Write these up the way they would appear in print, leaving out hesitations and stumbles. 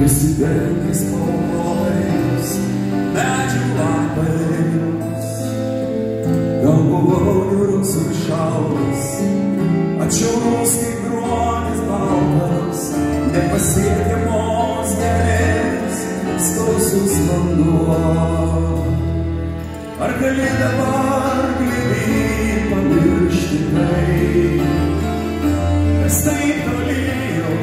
prisidengęs pavojais, medžių lapais. Gal buvau niūrus ir šaltas, atšiaurus kaip gruodis baltas, nepasiekiamos gelės, skausus vanduo. Ar gali dabar giliai pamiršti tai, kas taip toliau,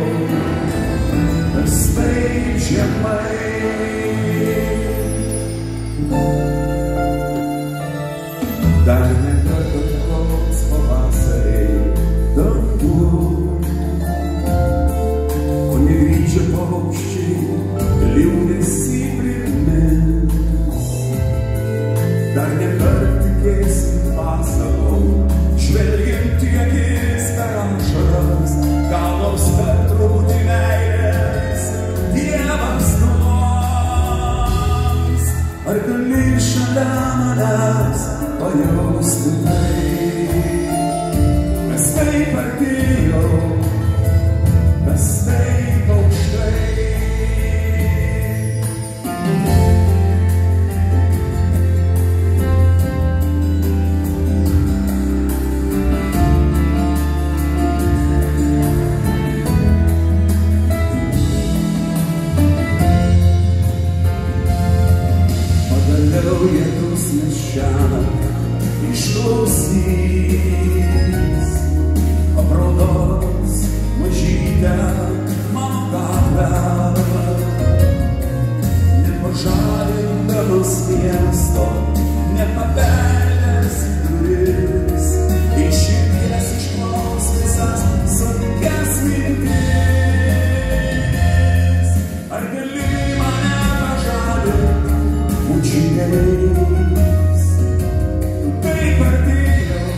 kas taip žemai? Dar nekartą koks pavasariai dangur, o negrįžę paukščiai liūdesį primins. Dar nekart tikėsim pasakom, žvelgiant į akis per ašaras, gal nors per truputį meilės Dievas duos. Ar gali šalia manęs pajausti tai, kas taip artėjo, kas taip aukštai? Pagaliau lietus mes šiąnakt išklausys, apraudos mažytę mano gatvę, nepažadindamas miesto, nepabeldęs į duris, iš širdies išklaus visas sunkias mintis. Ar gali mane pažadinti bučiniais? Taip artėjau,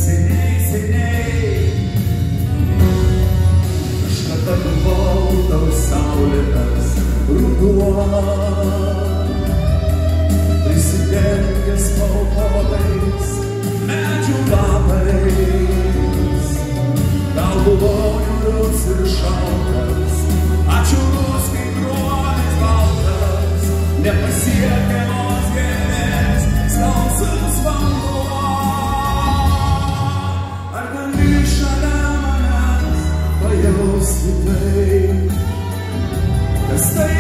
seniai, seniai. Kažkada buvau tau saulėtas ruduo, prisidengęs paukotais, medžių lapais. Gal buvau niūrus ir šaltas, atšiaurus kaip gruodis baltas, nepasiekiamos gelmės, skausus vanduo. Ar gali šalia manęs pajausti tai, kas tai